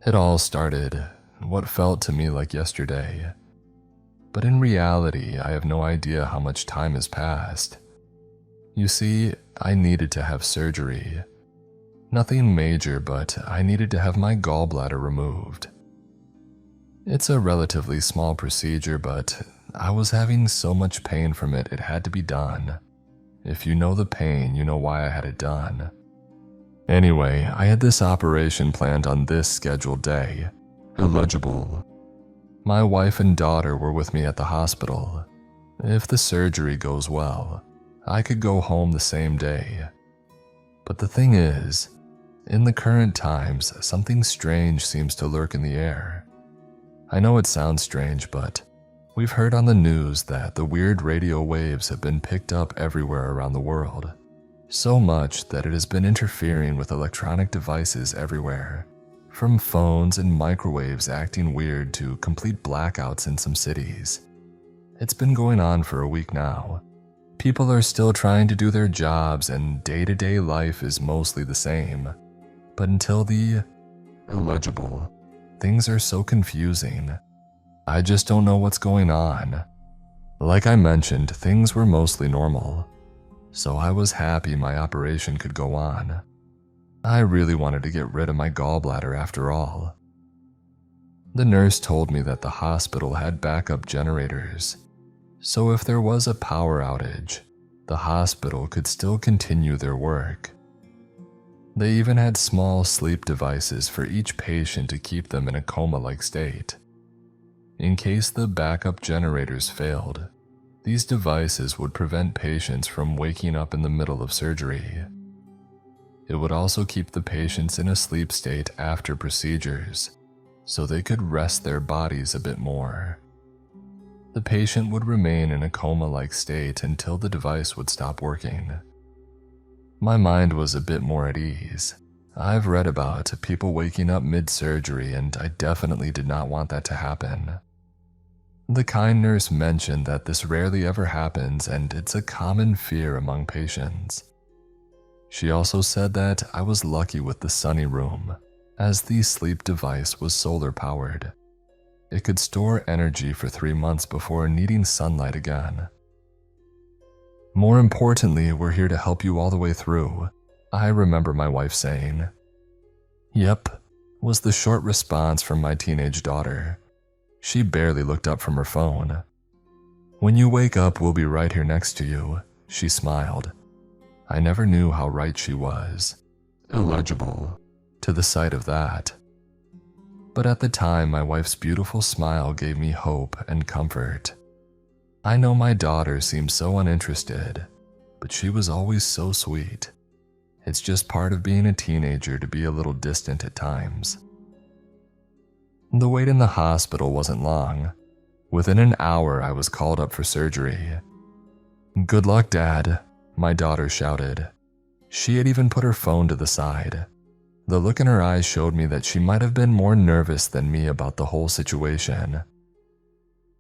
It all started what felt to me like yesterday. But in reality, I have no idea how much time has passed. You see, I needed to have surgery. Nothing major, but I needed to have my gallbladder removed. It's a relatively small procedure, but I was having so much pain from it had to be done. If you know the pain, you know why I had it done. Anyway, I had this operation planned on this scheduled day. Illegible. My wife and daughter were with me at the hospital. If the surgery goes well, I could go home the same day. But the thing is, in the current times, something strange seems to lurk in the air. I know it sounds strange, but we've heard on the news that the weird radio waves have been picked up everywhere around the world. So much that it has been interfering with electronic devices everywhere, from phones and microwaves acting weird to complete blackouts in some cities. It's been going on for a week now. People are still trying to do their jobs and day-to-day life is mostly the same. But until the illegible, things are so confusing. I just don't know what's going on. Like I mentioned, things were mostly normal. So I was happy my operation could go on. I really wanted to get rid of my gallbladder after all. The nurse told me that the hospital had backup generators, so if there was a power outage, the hospital could still continue their work. They even had small sleep devices for each patient to keep them in a coma-like state. In case the backup generators failed, these devices would prevent patients from waking up in the middle of surgery. It would also keep the patients in a sleep state after procedures, so they could rest their bodies a bit more. The patient would remain in a coma-like state until the device would stop working. My mind was a bit more at ease. I've read about people waking up mid-surgery, and I definitely did not want that to happen. The kind nurse mentioned that this rarely ever happens and it's a common fear among patients. She also said that I was lucky with the sunny room, as the sleep device was solar powered. It could store energy for 3 months before needing sunlight again. More importantly, we're here to help you all the way through, I remember my wife saying. Yep, was the short response from my teenage daughter. She barely looked up from her phone. When you wake up, we'll be right here next to you, she smiled. I never knew how right she was. Illegible to the sight of that. But at the time, my wife's beautiful smile gave me hope and comfort. I know my daughter seemed so uninterested, but she was always so sweet. It's just part of being a teenager to be a little distant at times. The wait in the hospital wasn't long. Within an hour, I was called up for surgery. Good luck, Dad, my daughter shouted. She had even put her phone to the side. The look in her eyes showed me that she might have been more nervous than me about the whole situation.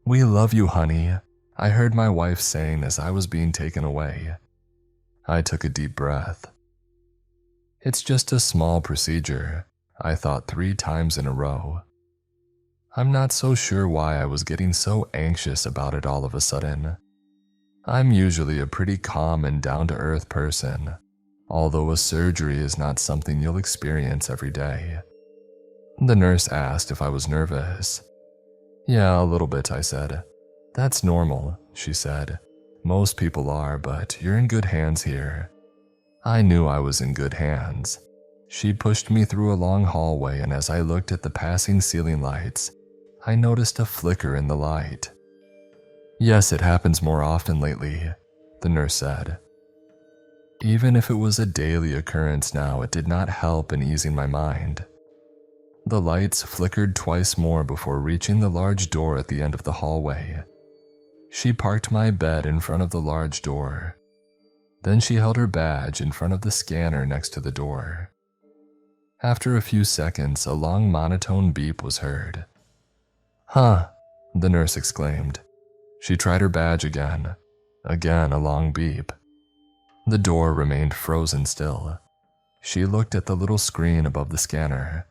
We love you, honey, I heard my wife saying as I was being taken away. I took a deep breath. It's just a small procedure, I thought 3 times in a row. I'm not so sure why I was getting so anxious about it all of a sudden. I'm usually a pretty calm and down-to-earth person, although a surgery is not something you'll experience every day. The nurse asked if I was nervous. Yeah, a little bit, I said. That's normal, she said. Most people are, but you're in good hands here. I knew I was in good hands. She pushed me through a long hallway, and as I looked at the passing ceiling lights, I noticed a flicker in the light. Yes, it happens more often lately, the nurse said. Even if it was a daily occurrence now, it did not help in easing my mind. The lights flickered twice more before reaching the large door at the end of the hallway. She parked my bed in front of the large door. Then she held her badge in front of the scanner next to the door. After a few seconds, a long monotone beep was heard. Huh, the nurse exclaimed. She tried her badge again. Again, a long beep. The door remained frozen still. She looked at the little screen above the scanner.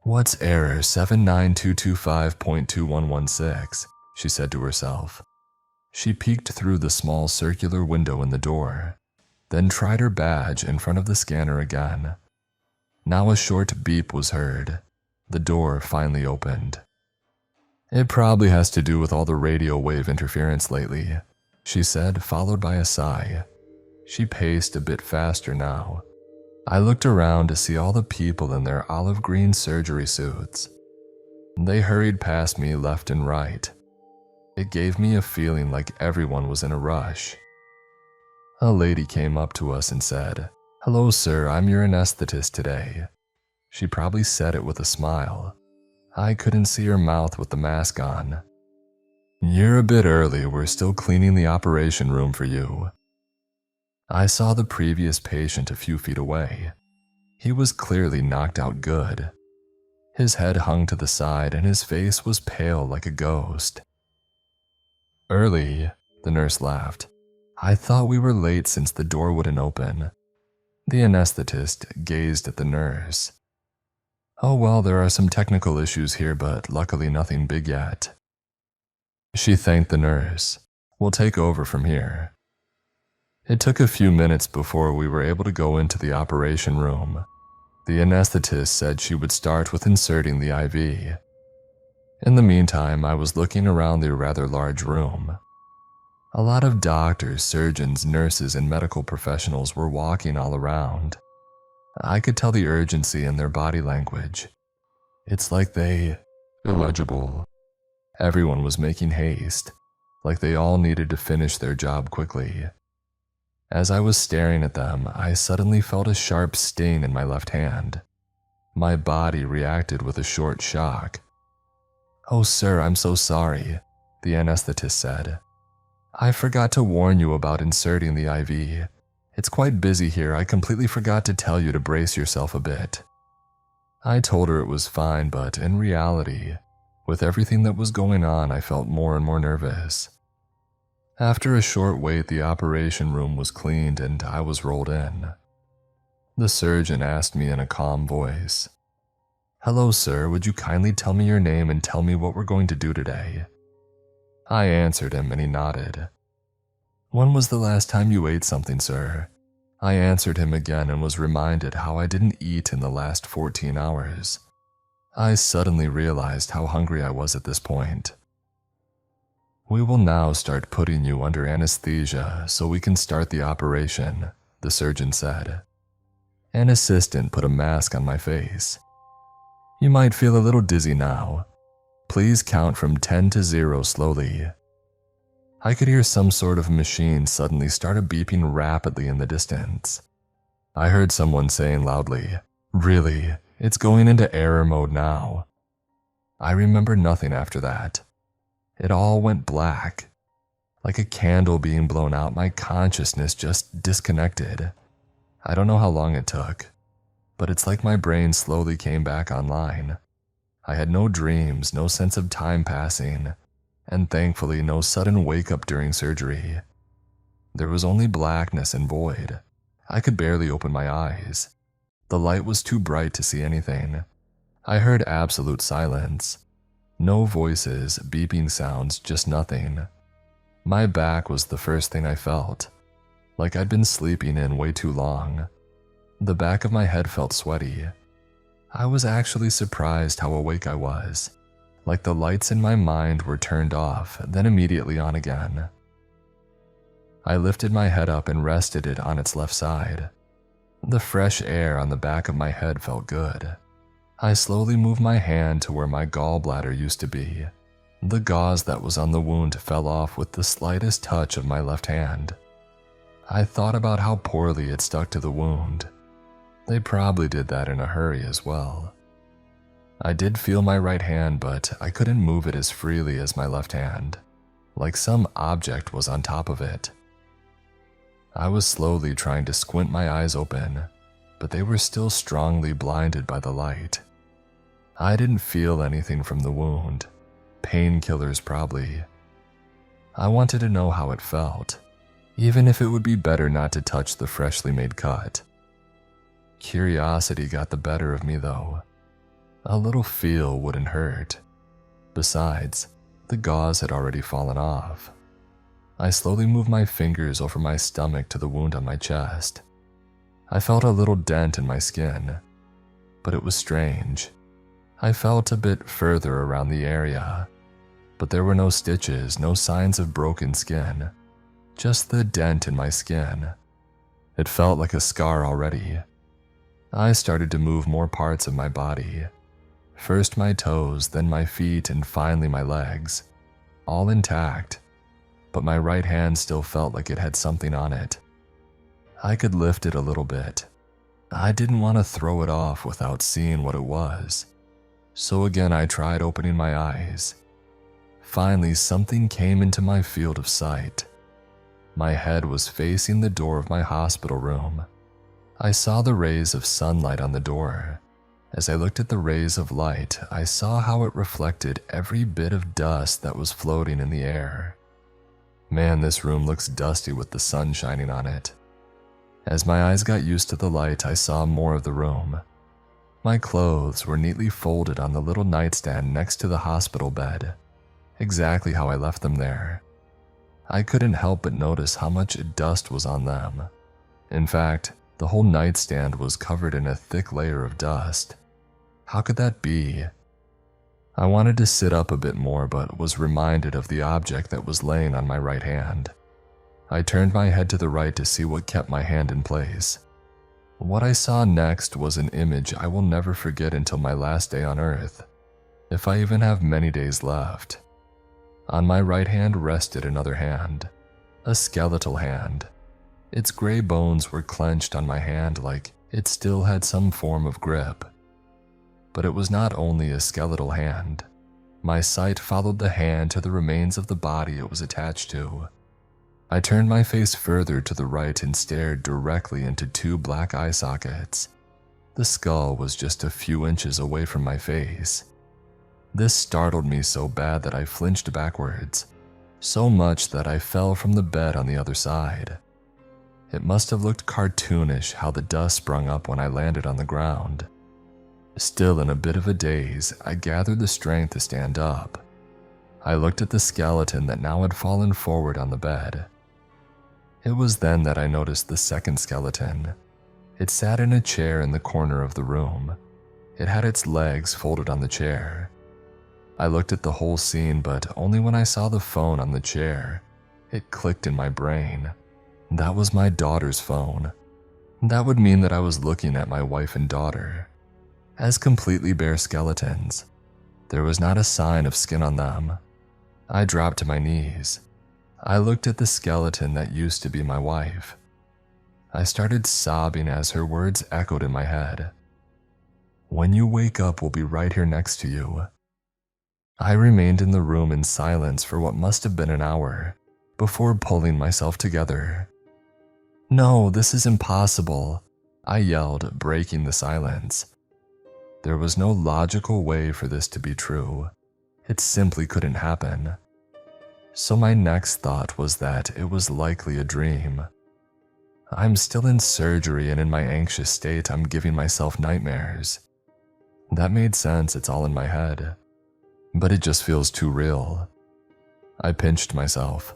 What's error 79225.2116? She said to herself. She peeked through the small circular window in the door, then tried her badge in front of the scanner again. Now a short beep was heard. The door finally opened. It probably has to do with all the radio wave interference lately, she said, followed by a sigh. She paced a bit faster now. I looked around to see all the people in their olive green surgery suits. They hurried past me left and right. It gave me a feeling like everyone was in a rush. A lady came up to us and said, "Hello, sir, I'm your anesthetist today." She probably said it with a smile. I couldn't see her mouth with the mask on. "You're a bit early, we're still cleaning the operation room for you." I saw the previous patient a few feet away. He was clearly knocked out good. His head hung to the side and his face was pale like a ghost. "Early," the nurse laughed. "I thought we were late since the door wouldn't open." The anesthetist gazed at the nurse. "Oh well, there are some technical issues here, but luckily nothing big yet." She thanked the nurse. "We'll take over from here." It took a few minutes before we were able to go into the operation room. The anesthetist said she would start with inserting the IV. In the meantime, I was looking around the rather large room. A lot of doctors, surgeons, nurses, and medical professionals were walking all around. I could tell the urgency in their body language. It's like they... illegible. Everyone was making haste, like they all needed to finish their job quickly. As I was staring at them, I suddenly felt a sharp sting in my left hand. My body reacted with a short shock. "Oh, sir, I'm so sorry," the anesthetist said. "I forgot to warn you about inserting the IV. It's quite busy here. I completely forgot to tell you to brace yourself a bit." I told her it was fine, but in reality, with everything that was going on, I felt more and more nervous. After a short wait, the operation room was cleaned and I was rolled in. The surgeon asked me in a calm voice, "Hello, sir, would you kindly tell me your name and tell me what we're going to do today?" I answered him and he nodded. "When was the last time you ate something, sir?" I answered him again and was reminded how I didn't eat in the last 14 hours. I suddenly realized how hungry I was at this point. "We will now start putting you under anesthesia so we can start the operation," the surgeon said. An assistant put a mask on my face. "You might feel a little dizzy now. Please count from 10 to 0 slowly." I could hear some sort of machine suddenly started beeping rapidly in the distance. I heard someone saying loudly, "Really, it's going into error mode now." I remember nothing after that. It all went black. Like a candle being blown out, my consciousness just disconnected. I don't know how long it took, but it's like my brain slowly came back online. I had no dreams, no sense of time passing, and thankfully no sudden wake-up during surgery. There was only blackness and void. I could barely open my eyes. The light was too bright to see anything. I heard absolute silence. No voices, beeping sounds, just nothing. My back was the first thing I felt, like I'd been sleeping in way too long. The back of my head felt sweaty. I was actually surprised how awake I was, like the lights in my mind were turned off, then immediately on again. I lifted my head up and rested it on its left side. The fresh air on the back of my head felt good. I slowly moved my hand to where my gallbladder used to be. The gauze that was on the wound fell off with the slightest touch of my left hand. I thought about how poorly it stuck to the wound. They probably did that in a hurry as well. I did feel my right hand, but I couldn't move it as freely as my left hand, like some object was on top of it. I was slowly trying to squint my eyes open, but they were still strongly blinded by the light. I didn't feel anything from the wound. Painkillers probably. I wanted to know how it felt, even if it would be better not to touch the freshly made cut. Curiosity got the better of me though. A little feel wouldn't hurt. Besides, the gauze had already fallen off. I slowly moved my fingers over my stomach to the wound on my chest. I felt a little dent in my skin, but it was strange. I felt a bit further around the area, but there were no stitches, no signs of broken skin, just the dent in my skin. It felt like a scar already. I started to move more parts of my body. First my toes, then my feet, and finally my legs. All intact, but my right hand still felt like it had something on it. I could lift it a little bit. I didn't want to throw it off without seeing what it was. So again I tried opening my eyes. Finally something came into my field of sight. My head was facing the door of my hospital room. I saw the rays of sunlight on the door. As I looked at the rays of light, I saw how it reflected every bit of dust that was floating in the air. Man, this room looks dusty with the sun shining on it. As my eyes got used to the light, I saw more of the room. My clothes were neatly folded on the little nightstand next to the hospital bed, exactly how I left them there. I couldn't help but notice how much dust was on them. In fact, the whole nightstand was covered in a thick layer of dust. How could that be? I wanted to sit up a bit more but was reminded of the object that was laying on my right hand. I turned my head to the right to see what kept my hand in place. What I saw next was an image I will never forget until my last day on Earth, if I even have many days left. On my right hand rested another hand, a skeletal hand. Its gray bones were clenched on my hand like it still had some form of grip. But it was not only a skeletal hand. My sight followed the hand to the remains of the body it was attached to. I turned my face further to the right and stared directly into two black eye sockets. The skull was just a few inches away from my face. This startled me so bad that I flinched backwards, so much that I fell from the bed on the other side. It must have looked cartoonish how the dust sprung up when I landed on the ground. Still in a bit of a daze, I gathered the strength to stand up. I looked at the skeleton that now had fallen forward on the bed. It was then that I noticed the second skeleton. It sat in a chair in the corner of the room. It had its legs folded on the chair. I looked at the whole scene, but only when I saw the phone on the chair. It clicked in my brain. That was my daughter's phone. That would mean that I was looking at my wife and daughter as completely bare skeletons. There was not a sign of skin on them. I dropped to my knees. I looked at the skeleton that used to be my wife. I started sobbing as her words echoed in my head. "When you wake up, we'll be right here next to you." I remained in the room in silence for what must have been an hour, before pulling myself together. "No, this is impossible," I yelled, breaking the silence. There was no logical way for this to be true. It simply couldn't happen. So my next thought was that it was likely a dream. I'm still in surgery, and in my anxious state, I'm giving myself nightmares. That made sense, it's all in my head. But it just feels too real. I pinched myself,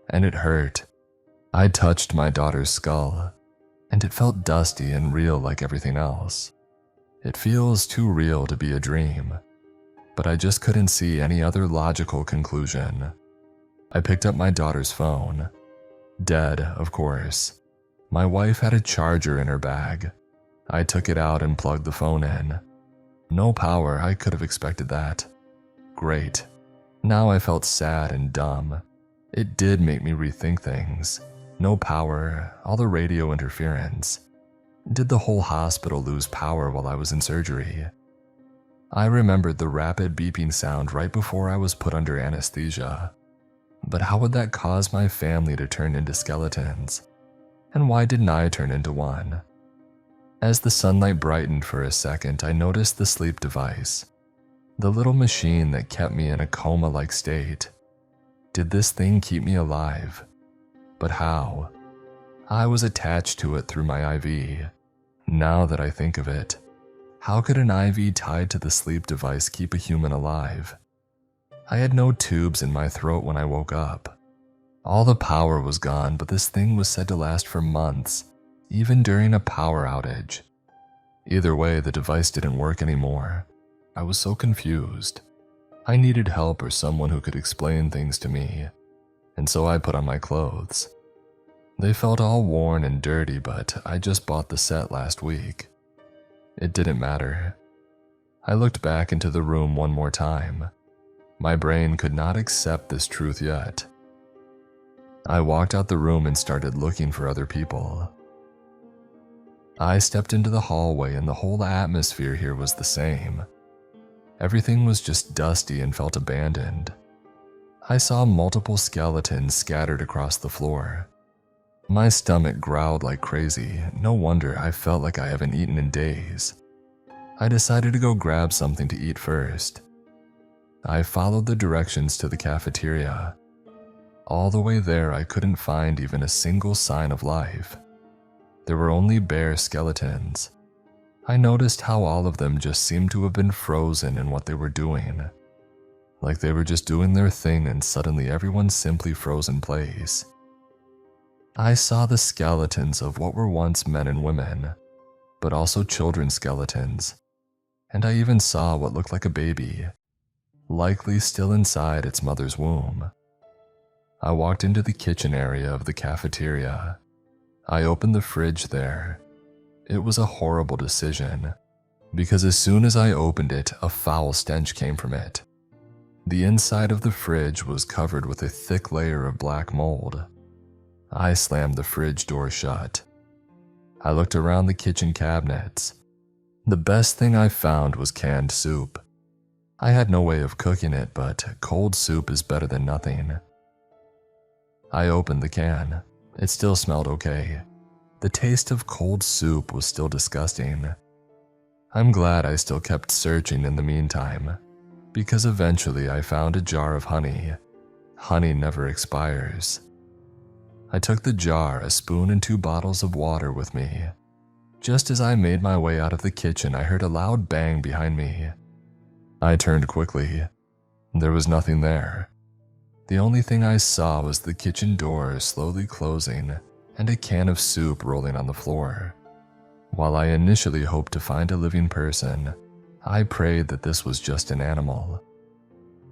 and it hurt. I touched my daughter's skull, and it felt dusty and real like everything else. It feels too real to be a dream, but I just couldn't see any other logical conclusion. I picked up my daughter's phone. Dead, of course. My wife had a charger in her bag. I took it out and plugged the phone in. No power, I could have expected that. Great. Now I felt sad and dumb. It did make me rethink things. No power, all the radio interference. Did the whole hospital lose power while I was in surgery? I remembered the rapid beeping sound right before I was put under anesthesia. But how would that cause my family to turn into skeletons? And why didn't I turn into one? As the sunlight brightened for a second, I noticed the sleep device. The little machine that kept me in a coma-like state. Did this thing keep me alive? But how? I was attached to it through my IV. Now that I think of it, How could an IV tied to the sleep device keep a human alive? I had no tubes in my throat when I woke up. All the power was gone, but this thing was said to last for months, even during a power outage. Either way, the device didn't work anymore. I was so confused. I needed help or someone who could explain things to me, and so I put on my clothes. They felt all worn and dirty, but I just bought the set last week. It didn't matter. I looked back into the room one more time. My brain could not accept this truth yet. I walked out the room and started looking for other people. I stepped into the hallway and the whole atmosphere here was the same. Everything was just dusty and felt abandoned. I saw multiple skeletons scattered across the floor. My stomach growled like crazy. No wonder I felt like I haven't eaten in days. I decided to go grab something to eat first. I followed the directions to the cafeteria. All the way there, I couldn't find even a single sign of life. There were only bare skeletons. I noticed how all of them just seemed to have been frozen in what they were doing. Like they were just doing their thing and suddenly everyone simply froze in place. I saw the skeletons of what were once men and women, but also children's skeletons. And I even saw what looked like a baby, likely still inside its mother's womb. I walked into the kitchen area of the cafeteria. I opened the fridge there. It was a horrible decision, because as soon as I opened it, a foul stench came from it. The inside of the fridge was covered with a thick layer of black mold. I slammed the fridge door shut. I looked around the kitchen cabinets. The best thing I found was canned soup. I had no way of cooking it, but cold soup is better than nothing. I opened the can. It still smelled okay. The taste of cold soup was still disgusting. I'm glad I still kept searching in the meantime, because eventually I found a jar of honey. Honey never expires. I took the jar, a spoon, and 2 bottles of water with me. Just as I made my way out of the kitchen, I heard a loud bang behind me. I turned quickly. There was nothing there. The only thing I saw was the kitchen door slowly closing and a can of soup rolling on the floor. While I initially hoped to find a living person, I prayed that this was just an animal.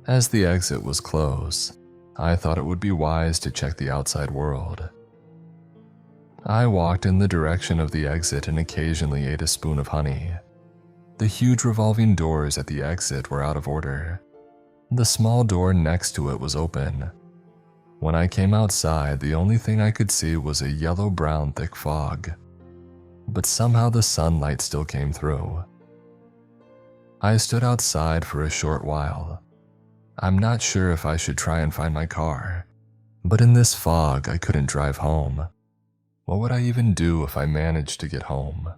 As the exit was close, I thought it would be wise to check the outside world. I walked in the direction of the exit and occasionally ate a spoon of honey. The huge revolving doors at the exit were out of order. The small door next to it was open. When I came outside, the only thing I could see was a yellow-brown thick fog, but somehow the sunlight still came through. I stood outside for a short while. I'm not sure if I should try and find my car, but in this fog I couldn't drive home. What would I even do if I managed to get home?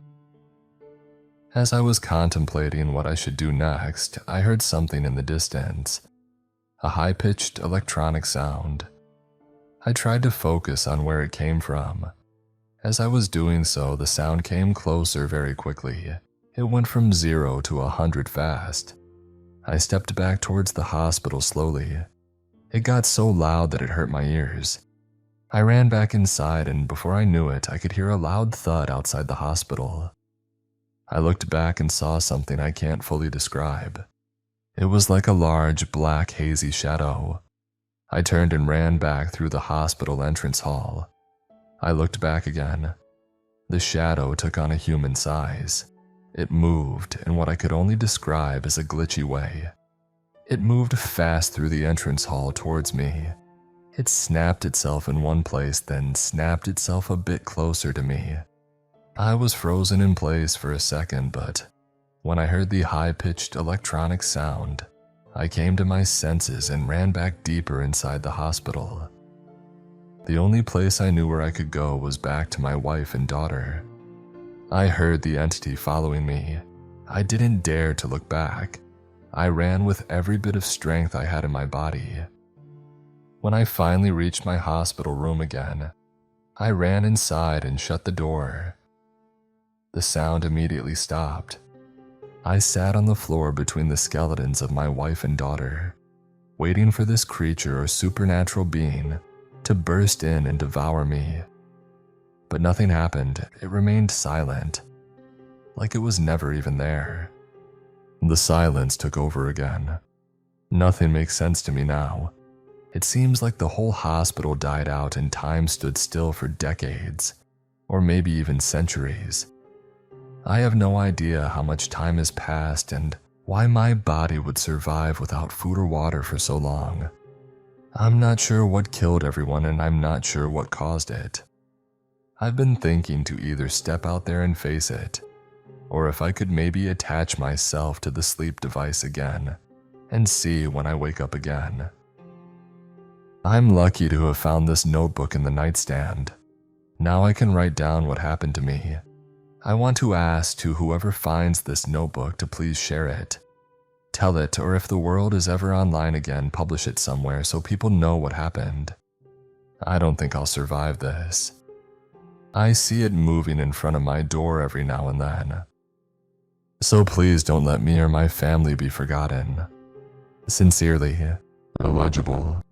As I was contemplating what I should do next, I heard something in the distance, a high-pitched electronic sound. I tried to focus on where it came from. As I was doing so, the sound came closer very quickly. It went from 0 to 100 fast. I stepped back towards the hospital slowly. It got so loud that it hurt my ears. I ran back inside, and before I knew it, I could hear a loud thud outside the hospital. I looked back and saw something I can't fully describe. It was like a large, black, hazy shadow. I turned and ran back through the hospital entrance hall. I looked back again. The shadow took on a human size. It moved in what I could only describe as a glitchy way. It moved fast through the entrance hall towards me. It snapped itself in one place, then snapped itself a bit closer to me. I was frozen in place for a second, but when I heard the high-pitched electronic sound, I came to my senses and ran back deeper inside the hospital. The only place I knew where I could go was back to my wife and daughter. I heard the entity following me. I didn't dare to look back. I ran with every bit of strength I had in my body. When I finally reached my hospital room again, I ran inside and shut the door. The sound immediately stopped. I sat on the floor between the skeletons of my wife and daughter, waiting for this creature or supernatural being to burst in and devour me. But nothing happened. It remained silent, like it was never even there. The silence took over again. Nothing makes sense to me now. It seems like the whole hospital died out and time stood still for decades, or maybe even centuries. I have no idea how much time has passed and why my body would survive without food or water for so long. I'm not sure what killed everyone, and I'm not sure what caused it. I've been thinking to either step out there and face it, or if I could maybe attach myself to the sleep device again and see when I wake up again. I'm lucky to have found this notebook in the nightstand. Now I can write down what happened to me. I want to ask to whoever finds this notebook to please share it. Tell it, or if the world is ever online again, publish it somewhere so people know what happened. I don't think I'll survive this. I see it moving in front of my door every now and then. So please don't let me or my family be forgotten. Sincerely, illegible.